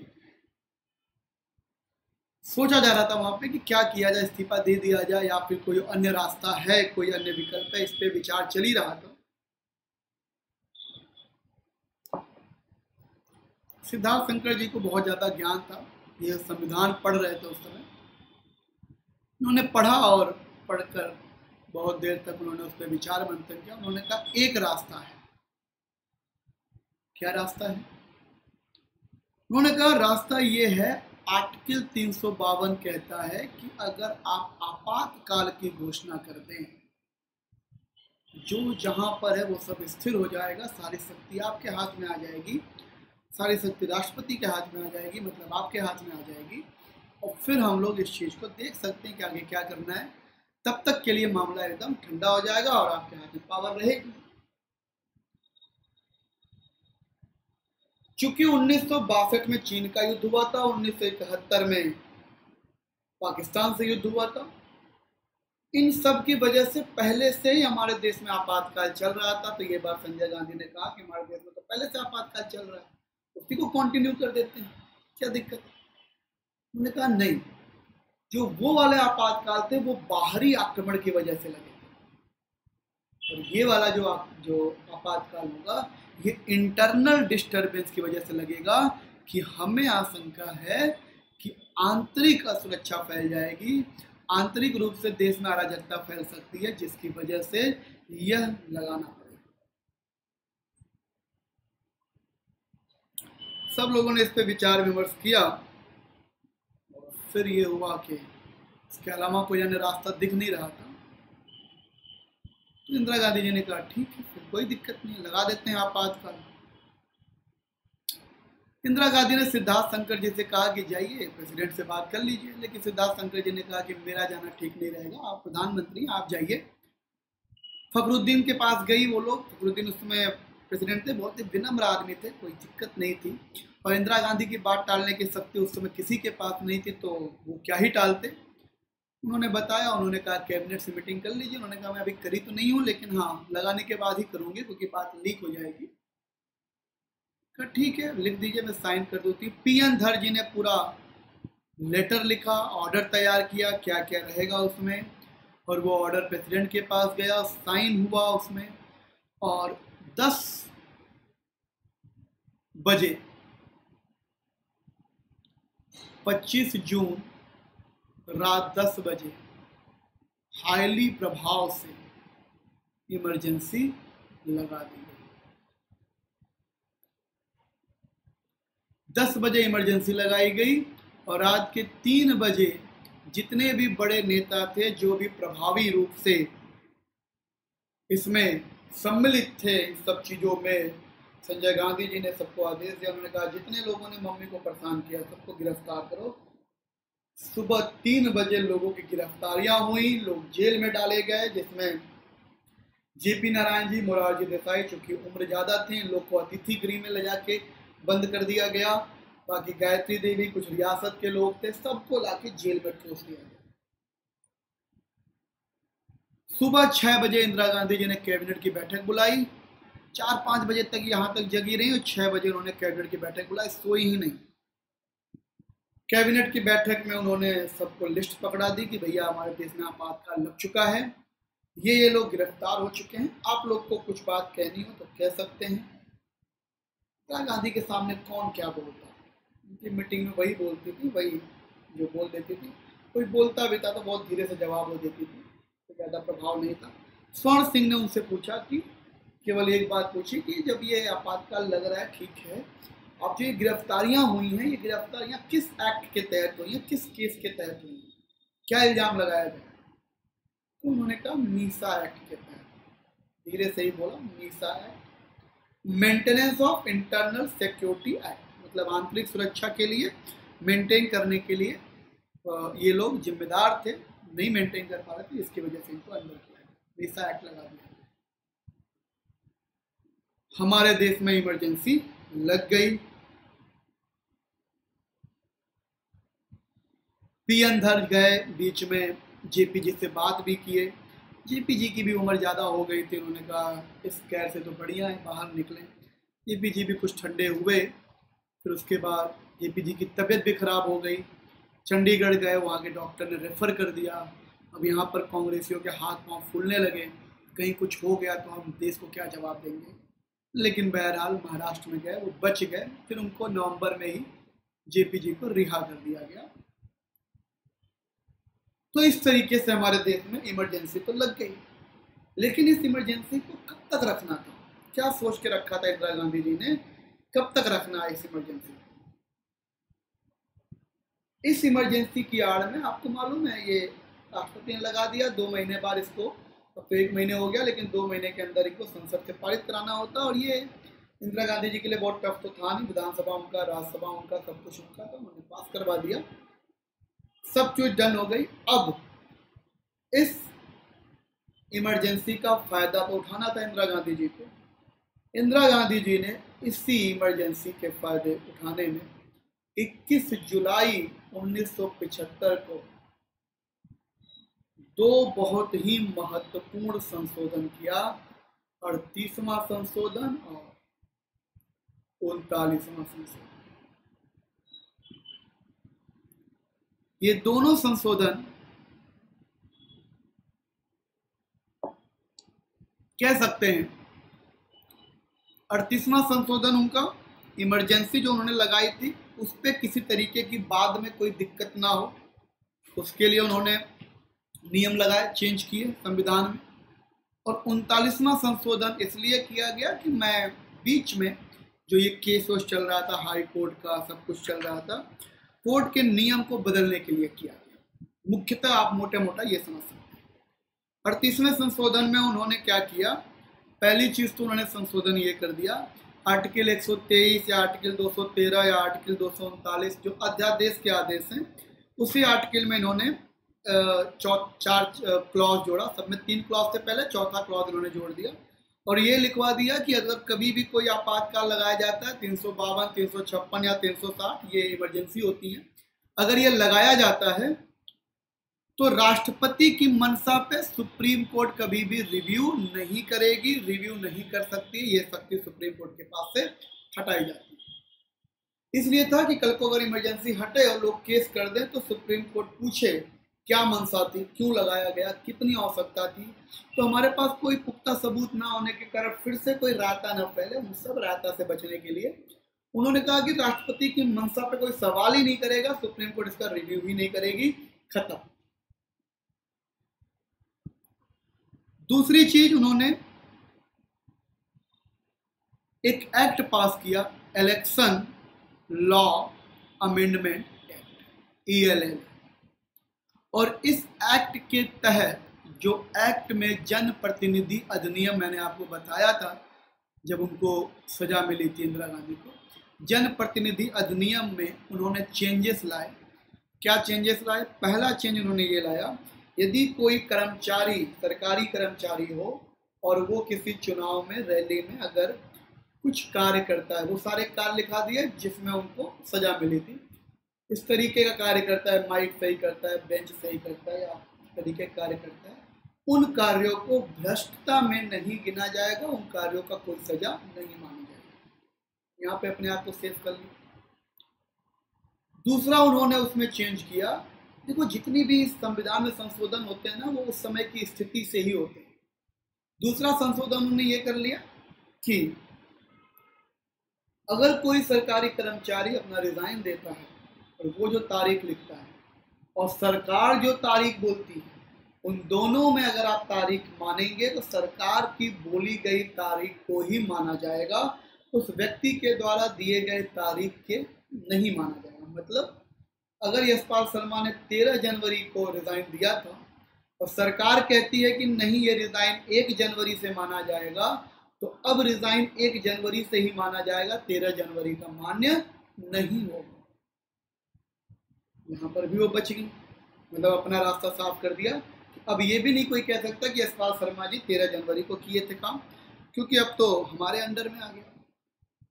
Speaker 1: सोचा जा रहा था वहां पे कि क्या किया जाए, इस्तीफा दे दिया जाए या फिर कोई अन्य रास्ता है, कोई अन्य विकल्प है, इस पे विचार चल ही रहा था। सिद्धार्थ शंकर जी को बहुत ज्यादा ज्ञान था, यह संविधान पढ़ रहे थे उस समय। उन्होंने पढ़ा और पढ़कर बहुत देर तक उन्होंने उस पर विचार मंथन किया। उन्होंने कहा एक रास्ता है। क्या रास्ता है? उन्होंने कहा रास्ता ये है, आर्टिकल 352 कहता है कि अगर आप आपातकाल की घोषणा कर दें, जो जहां पर है वो सब स्थिर हो जाएगा, सारी शक्ति आपके हाथ में आ जाएगी, सारी शक्ति राष्ट्रपति के हाथ में आ जाएगी, मतलब आपके हाथ में आ जाएगी, और फिर हम लोग इस चीज को देख सकते हैं कि आगे क्या करना है। तब तक के लिए मामला एकदम ठंडा हो जाएगा और आपके हाथ में पावर रहेगी। चूंकि 1962 में चीन का युद्ध हुआ था, 1971 में पाकिस्तान से युद्ध हुआ था, इन सब की वजह से पहले से ही हमारे देश में आपातकाल चल रहा था। तो ये बात संजय गांधी ने कहा कि हमारे देश में तो पहले से आपातकाल चल रहा है, उसी को कंटिन्यू कर देते हैं, क्या दिक्कत है। उन्होंने कहा नहीं, जो वो वाले आपातकाल थे वो बाहरी आक्रमण की वजह से लगे थे, और ये वाला जो आपातकाल होगा ये इंटरनल डिस्टरबेंस की वजह से लगेगा कि हमें आशंका है कि आंतरिक असुरक्षा फैल जाएगी, आंतरिक रूप से देश में अराजकता फैल सकती है, जिसकी वजह से यह लगाना पड़ेगा। सब लोगों ने इस पे विचार विमर्श किया और फिर ये हुआ कि इसके अलावा कोई अन्य रास्ता दिख नहीं रहा था। तो इंदिरा गांधी जी ने कहा ठीक है, फिर कोई दिक्कत नहीं, लगा देते हैं आपातकाल। इंदिरा गांधी ने सिद्धार्थ शंकर जी से कहा कि जाइए प्रेसिडेंट से बात कर लीजिए, लेकिन सिद्धार्थ शंकर जी ने कहा कि मेरा जाना ठीक नहीं रहेगा, आप प्रधानमंत्री आप जाइए। फखरुद्दीन के पास गई वो लोग, फखरुद्दीन उस समय प्रेसिडेंट थे, बहुत ही विनम्र आदमी थे, कोई दिक्कत नहीं थी, और इंदिरा गांधी की बात टालने की शक्ति उस समय किसी के पास नहीं थी, तो वो क्या ही टालते। उन्होंने बताया, उन्होंने कहा कैबिनेट से मीटिंग कर लीजिए। उन्होंने कहा मैं अभी करी तो नहीं हूँ, लेकिन हाँ लगाने के बाद ही करूंगी, क्योंकि बात लीक हो जाएगी। कहा ठीक है लिख दीजिए, मैं साइन कर दूती। पीएन धर जी ने पूरा लेटर लिखा, ऑर्डर तैयार किया, क्या क्या रहेगा उसमें, और वो ऑर्डर प्रेसिडेंट के पास गया, साइन हुआ उसमें। और 10 बजे 25 जून रात 10 बजे हाईली प्रभाव से इमरजेंसी लगा दी गई। 10 बजे इमरजेंसी लगाई गई और रात के 3 बजे जितने भी बड़े नेता थे, जो भी प्रभावी रूप से इसमें सम्मिलित थे, इन सब चीज़ों में, संजय गांधी जी ने सबको आदेश दिया। उन्होंने कहा जितने लोगों ने मम्मी को परेशान किया सबको गिरफ्तार करो। सुबह 3 बजे लोगों की गिरफ्तारियां हुई, लोग जेल में डाले गए, जिसमें जेपी नारायण जी, मोरारजी देसाई, चूंकि उम्र ज़्यादा थी, इन लोग को अतिथि गृह में ले जाके बंद कर दिया गया। बाकी गायत्री देवी, कुछ रियासत के लोग थे, सबको लाके जेल में ठोस दिया गया। सुबह 6 बजे इंदिरा गांधी जी ने कैबिनेट की बैठक बुलाई। 4-5 बजे तक यहाँ तक जगी रही और 6 बजे उन्होंने कैबिनेट की बैठक बुलाई, सोई ही नहीं। कैबिनेट की बैठक में उन्होंने सबको लिस्ट पकड़ा दी कि भैया हमारे देश में आपातकाल लग चुका है, ये लोग गिरफ्तार हो चुके हैं, आप लोग को कुछ बात कहनी हो तो कह सकते हैं। इंदिरा गांधी के सामने कौन क्या बोलता, उनकी मीटिंग में वही बोलती थी, वही जो बोल देती थी। कोई बोलता भी था तो बहुत धीरे से जवाब हो देती थी, तो ज़्यादा प्रभाव नहीं था। स्वर्ण सिंह ने उनसे पूछा कि केवल एक बात पूछी कि जब ये आपातकाल लग रहा है, ठीक है, अब जो ये गिरफ्तारियां हुई हैं, ये गिरफ्तारियां किस एक्ट के तहत हुई हैं, किस केस के तहत हुई हैं, क्या इल्जाम लगाया गया? तो उन्होंने कहा मीसा एक्ट के तहत। धीरे से ही बोला, Misa act, maintenance of internal security act, मतलब आंतरिक सुरक्षा के लिए मेंटेन करने के लिए ये लोग जिम्मेदार थे, नहीं मेंटेन कर पा रहे थे, इसकी वजह से इनको अंदर किया, मीसा एक्ट लगा दिया। हमारे देश में इमरजेंसी लग गई। पीएन धर गए, बीच में जेपी जी से बात भी किए। जेपी जी की भी उम्र ज़्यादा हो गई थी, उन्होंने कहा इस कैर से तो बढ़िया है बाहर निकलें। जेपी जी भी कुछ ठंडे हुए। फिर उसके बाद जेपी जी की तबीयत भी खराब हो गई, चंडीगढ़ गए, वहाँ के डॉक्टर ने रेफ़र कर दिया। अब यहाँ पर कांग्रेसियों के हाथ पांव फूलने लगे, कहीं कुछ हो गया तो हम देश को क्या जवाब देंगे। लेकिन बहरहाल महाराष्ट्र में गए, वो बच गए। फिर उनको नवंबर में ही जेपी जी को रिहा कर दिया गया। तो इस तरीके से हमारे देश में इमरजेंसी तो लग गई, लेकिन इस इमरजेंसी को कब तक रखना था, क्या सोच के रखा था इंदिरा गांधी जी ने, कब तक रखना है इस इमरजेंसी को? इस इमरजेंसी की आड़ में आपको मालूम है, ये राष्ट्रपति ने लगा दिया 2 महीने बाद इसको, अब तो 1 महीने हो गया, लेकिन 2 महीने के अंदर इनको संसद से पारित कराना होता। और ये इंदिरा गांधी जी के लिए बहुत टफ तो था नहीं, विधानसभा उनका, राज्यसभा उनका, सब कुछ उनका, तो उन्होंने पास करवा दिया, सब चीज डन हो गई। अब इस इमरजेंसी का फायदा तो उठाना था इंदिरा गांधी जी को। इंदिरा गांधी जी ने इसी इमरजेंसी के फायदे उठाने में 21 जुलाई 1975 को 2 बहुत ही महत्वपूर्ण संशोधन किया, 38वां संशोधन और 39वां संशोधन। ये दोनों संशोधन कह सकते हैं, 38वां संशोधन उनका इमरजेंसी जो उन्होंने लगाई थी उस पर किसी तरीके की बाद में कोई दिक्कत ना हो, उसके लिए उन्होंने नियम लगाए, चेंज किए संविधान में। और 39वां संशोधन इसलिए किया गया कि मैं बीच में जो ये केस चल रहा था, हाई कोर्ट का सब कुछ चल रहा था, कोर्ट के नियम को बदलने के लिए किया गया। मुख्यतः आप मोटा मोटा ये समझ सकते हैं। 38वें संशोधन में उन्होंने क्या किया, पहली चीज तो उन्होंने संशोधन ये कर दिया, आर्टिकल 123 या आर्टिकल 213 या आर्टिकल 239 जो अध्यादेश के आदेश हैं, उसी आर्टिकल में इन्होंने 4 क्लॉज जोड़ा, सब में 3 क्लॉज थे पहले, 4था क्लॉज इन्होंने जोड़ दिया और ये लिखवा दिया कि अगर कभी भी कोई आपातकाल लगाया जाता है, 352, 356 या 360 ये इमरजेंसी होती है, अगर ये लगाया जाता है तो राष्ट्रपति की मंशा पे सुप्रीम कोर्ट कभी भी रिव्यू नहीं करेगी, रिव्यू नहीं कर सकती, ये शक्ति सुप्रीम कोर्ट के पास से हटाई जाती है। इसलिए था कि कल को अगर इमरजेंसी हटे और लोग केस कर दें तो सुप्रीम कोर्ट पूछे क्या मंशा थी, क्यों लगाया गया, कितनी आवश्यकता थी। तो हमारे पास कोई पुख्ता सबूत ना होने के कारण फिर से कोई रायता न फैले, उन सब रायता से बचने के लिए उन्होंने कहा कि राष्ट्रपति की मंशा पे कोई सवाल ही नहीं करेगा, सुप्रीम कोर्ट इसका रिव्यू ही नहीं करेगी, खत्म। दूसरी चीज, उन्होंने एक एक्ट पास किया, election law amendment act, ELL। और इस एक्ट के तहत, जो एक्ट में जन प्रतिनिधि अधिनियम मैंने आपको बताया था जब उनको सजा मिली थी इंदिरा गांधी को, जन प्रतिनिधि अधिनियम में उन्होंने चेंजेस लाए। क्या चेंजेस लाए? पहला चेंज उन्होंने ये लाया, यदि कोई कर्मचारी, सरकारी कर्मचारी हो और वो किसी चुनाव में, रैली में अगर कुछ कार्य करता है, वो सारे कार्य लिखा दिए जिसमें उनको सजा मिली थी, इस तरीके का कार्य करता है, माइक सही करता है, बेंच सही करता है, या इस तरीके का कार्य करता है, उन कार्यों को भ्रष्टता में नहीं गिना जाएगा, उन कार्यों का कोई सजा नहीं माना जाएगा। यहाँ पे अपने आप को सेव कर लिया। दूसरा उन्होंने उसमें चेंज किया, देखो जितनी भी संविधान में संशोधन होते हैं ना, वो उस समय की स्थिति से ही होते हैं। दूसरा संशोधन उन्होंने ये कर लिया कि अगर कोई सरकारी कर्मचारी अपना रिजाइन देता है और वो जो तारीख लिखता है और सरकार जो तारीख बोलती है, उन दोनों में अगर आप तारीख मानेंगे तो सरकार की बोली गई तारीख को ही माना जाएगा, उस व्यक्ति के द्वारा दिए गए तारीख के नहीं माना जाएगा। मतलब अगर यशपाल शर्मा ने 13 जनवरी को रिजाइन दिया था और सरकार कहती है कि नहीं, ये रिजाइन 1 जनवरी से माना जाएगा, तो अब रिजाइन 1 जनवरी से ही माना जाएगा, 13 जनवरी का मान्य नहीं होगा। यहाँ पर भी वो बच गई, मतलब अपना रास्ता साफ कर दिया। अब ये भी नहीं कोई कह सकता कि यशपाल शर्मा जी 13 जनवरी को किए थे काम, क्योंकि अब तो हमारे अंडर में आ गया।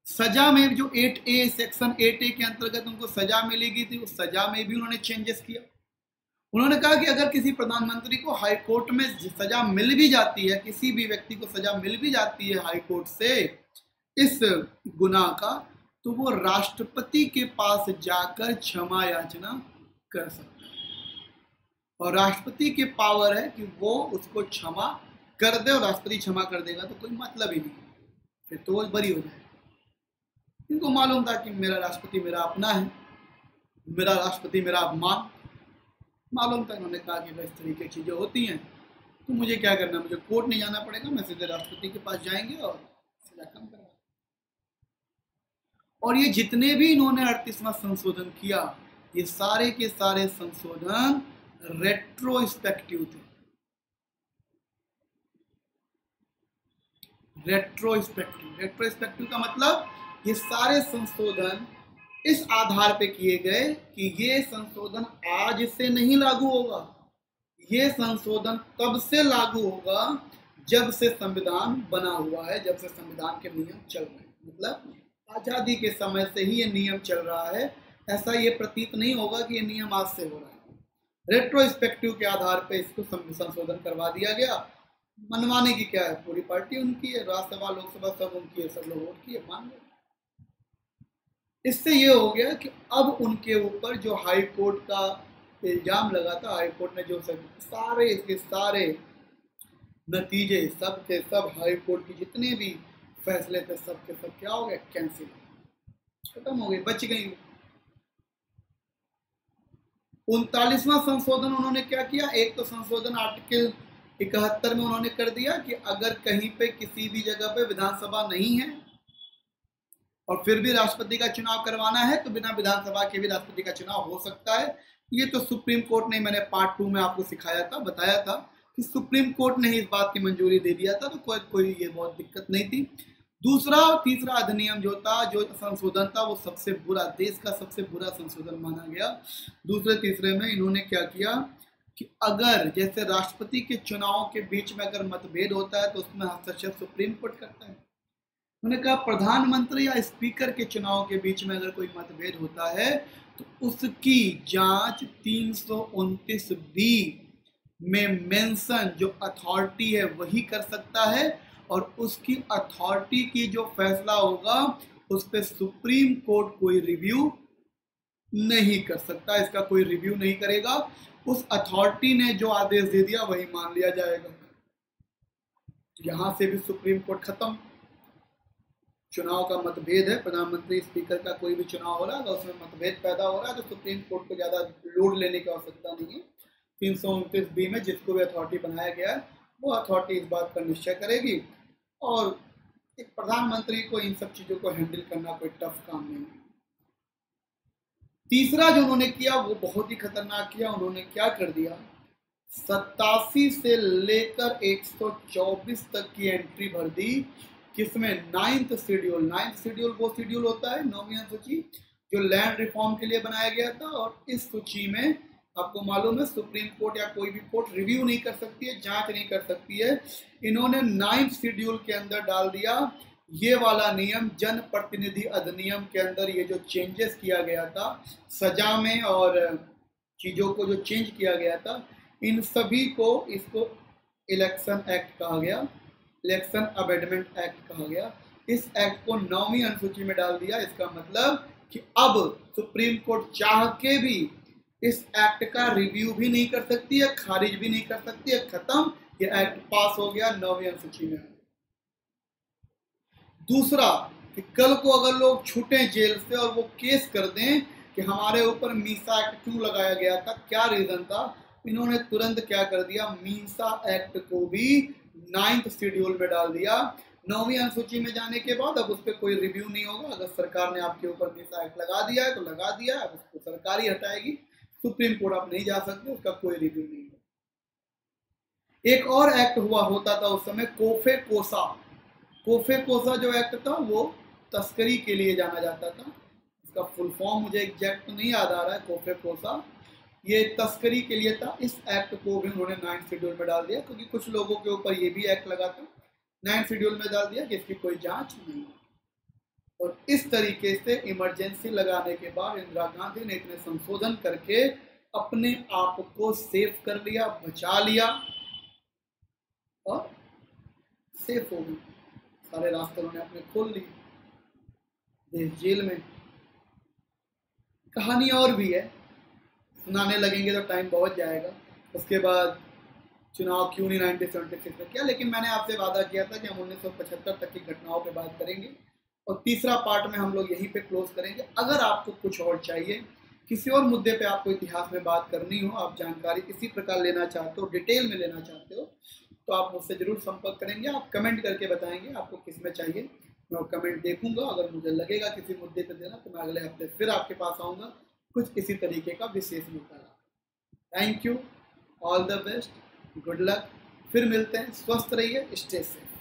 Speaker 1: सजा में जो 8A, सेक्शन 8A के अंतर्गत उनको सजा मिलेगी थी, उस सजा में भी उन्होंने चेंजेस किया। उन्होंने कहा कि अगर किसी प्रधानमंत्री को हाई कोर्ट में सजा मिल भी जाती है, किसी भी व्यक्ति को सजा मिल भी जाती है हाई कोर्ट से इस गुनाह का, तो वो राष्ट्रपति के पास जाकर क्षमा याचना कर सकता है, और राष्ट्रपति के पावर है कि वो उसको क्षमा कर दे, और राष्ट्रपति क्षमा कर देगा तो कोई मतलब ही नहीं, फिर तो वो बरी हो जाएगा। इनको मालूम था कि मेरा राष्ट्रपति मेरा अपना है, मेरा राष्ट्रपति मेरा अपमान, मालूम था। उन्होंने कहा कि इस तरीके की चीजें होती हैं तो मुझे क्या करना, मुझे कोर्ट नहीं जाना पड़ेगा, मैं सीधे राष्ट्रपति के पास जाएंगे और सीधा काम करवा। और ये जितने भी इन्होंने 38वां संशोधन किया, ये सारे के सारे संशोधन रेट्रोस्पेक्टिव थे। रेट्रोस्पेक्टिव का मतलब ये सारे संशोधन इस आधार पे किए गए कि ये संशोधन आज से नहीं लागू होगा, ये संशोधन तब से लागू होगा जब से संविधान बना हुआ है, जब से संविधान के नियम चल रहे हैं। मतलब आजादी के समय से ही ये नियम चल रहा है, ऐसा ये प्रतीत नहीं होगा कि ये नियम आज से हो रहा है। रेट्रोस्पेक्टिव के आधार पे इसको संशोधन करवा दिया गया। मनवाने की क्या है, पूरी पार्टी उनकी है, राज्यसभा लोकसभा सब उनकी है, सब लोग वोट किए, मान गए। इससे ये हो गया कि अब उनके ऊपर जो हाई कोर्ट का इल्जाम लगा था, हाई कोर्ट ने जो सारे इसके सारे नतीजे, सब के सब हाई कोर्ट के जितने भी फैसले थे, सब के सब क्या हो गए, कैंसिल, खत्म हो गए, बच गई। 39वां संशोधन उन्होंने क्या किया, एक तो संशोधन आर्टिकल 71 में उन्होंने कर दिया कि अगर कहीं पे किसी भी जगह पे विधानसभा नहीं है और फिर भी राष्ट्रपति का चुनाव करवाना है तो बिना विधानसभा के भी राष्ट्रपति का चुनाव हो सकता है। ये तो सुप्रीम कोर्ट ने, मैंने पार्ट 2 में आपको सिखाया था, बताया था कि सुप्रीम कोर्ट ने इस बात की मंजूरी दे दिया था, तो कोई ये बहुत दिक्कत नहीं थी। दूसरा और तीसरा अधिनियम जो था, जो संशोधन था, वो सबसे बुरा, देश का सबसे बुरा संशोधन माना गया। दूसरे तीसरे में इन्होंने क्या किया कि अगर जैसे राष्ट्रपति के चुनाव के बीच में अगर मतभेद होता है तो उसमें हस्तक्षेप सुप्रीम कोर्ट करता है। उन्होंने कहा प्रधानमंत्री या स्पीकर के चुनाव के बीच में अगर कोई मतभेद होता है तो उसकी जांच 329B में मेंशन जो अथॉरिटी है वही कर सकता है, और उसकी अथॉरिटी की जो फैसला होगा उस पर सुप्रीम कोर्ट कोई रिव्यू नहीं कर सकता, इसका कोई रिव्यू नहीं करेगा। उस अथॉरिटी ने जो आदेश दे दिया वही मान लिया जाएगा। यहां से भी सुप्रीम कोर्ट खत्म। चुनाव का मतभेद है, प्रधानमंत्री स्पीकर का कोई भी चुनाव हो रहा है, अगर उसमें मतभेद पैदा हो रहा है तो सुप्रीम कोर्ट को ज्यादा लोड लेने की आवश्यकता नहीं है। 329B में जिसको भी अथॉरिटी बनाया गया है वो अथॉरिटी इस बात का निश्चय करेगी, और एक प्रधानमंत्री को इन सब चीजों को हैंडल करना कोई टफ काम नहीं है। तीसरा जो उन्होंने किया वो बहुत ही खतरनाक किया। उन्होंने क्या कर दिया, 87 से लेकर 124 तक की एंट्री भर दी, किसमें, 9th शेड्यूल। 9th शेड्यूल वो शेड्यूल होता है, 9वीं अनुसूची, जो लैंड रिफॉर्म के लिए बनाया गया था। और इस सूची में आपको मालूम है सुप्रीम कोर्ट या कोई भी कोर्ट रिव्यू नहीं कर सकती है, जांच नहीं कर सकती है। इन्होंने 9th शेड्यूल के अंदर डाल दिया ये वाला नियम, जन प्रतिनिधि अधिनियम के अंदर ये जो चेंजेस किया गया था सजा में और चीजों को जो चेंज किया गया था, इन सभी को, इसको इलेक्शन एक्ट कहा गया, इलेक्शन अमेंडमेंट एक्ट कहा गया। इस एक्ट को 9वीं अनुसूची में डाल दिया। इसका मतलब कि अब सुप्रीम कोर्ट चाह के भी इस एक्ट का रिव्यू भी नहीं कर सकती है, खारिज भी नहीं कर सकती है, खत्म, ये एक्ट पास हो गया 9वीं अनुसूची में। दूसरा कि कल को अगर लोग छूटे जेल से और वो केस कर दें कि हमारे ऊपर मीसा एक्ट क्यों लगाया गया था, क्या रीजन था, इन्होंने तुरंत क्या कर दिया, मीसा एक्ट को भी 9th शेड्यूल में डाल दिया। 9वीं अनुसूची में जाने के बाद अब उस पर कोई रिव्यू नहीं होगा। अगर सरकार ने आपके ऊपर मीसा एक्ट लगा दिया है तो लगा दिया है, अब उसको सरकार ही हटाएगी, सुप्रीम कोर्ट आप नहीं जा सकते, उसका कोई रिव्यू नहीं है। एक और एक्ट हुआ होता था उस समय, कोफे कोसा। कोफे कोसा जो एक्ट था वो तस्करी के लिए जाना जाता था, इसका फुल फॉर्म मुझे एग्जैक्ट नहीं याद आ रहा है, कोफे कोसा, ये तस्करी के लिए था। इस एक्ट को भी उन्होंने 9th शेड्यूल में डाल दिया, क्योंकि कुछ लोगों के ऊपर ये भी एक्ट लगा था, 9th शेड्यूल में डाल दिया कि इसकी कोई जांच नहीं। और इस तरीके से इमरजेंसी लगाने के बाद इंदिरा गांधी ने इतने संशोधन करके अपने आप को सेफ कर लिया, बचा लिया और सेफ हो गई। सारे रास्ते उन्होंने अपने खोल लिए देश जेल में। कहानी और भी है, सुनाने लगेंगे तो टाइम बहुत जाएगा। उसके बाद चुनाव क्यों नहीं 1976 में किया, लेकिन मैंने आपसे वादा किया था कि हम 1975 तक की घटनाओं पे बात करेंगे और तीसरा पार्ट में हम लोग यहीं पे क्लोज करेंगे। अगर आपको कुछ और चाहिए, किसी और मुद्दे पे आपको इतिहास में बात करनी हो, आप जानकारी किसी प्रकार लेना चाहते हो, डिटेल में लेना चाहते हो, तो आप मुझसे जरूर संपर्क करेंगे। आप कमेंट करके बताएंगे आपको किस में चाहिए, मैं कमेंट देखूंगा। अगर मुझे लगेगा किसी मुद्दे पे देना तो मैं अगले हफ्ते फिर आपके पास आऊँगा कुछ इसी तरीके का विशेष मुद्दा। Thank you, all the best, good luck, फिर मिलते हैं, स्वस्थ रहिए, स्टे सेफ।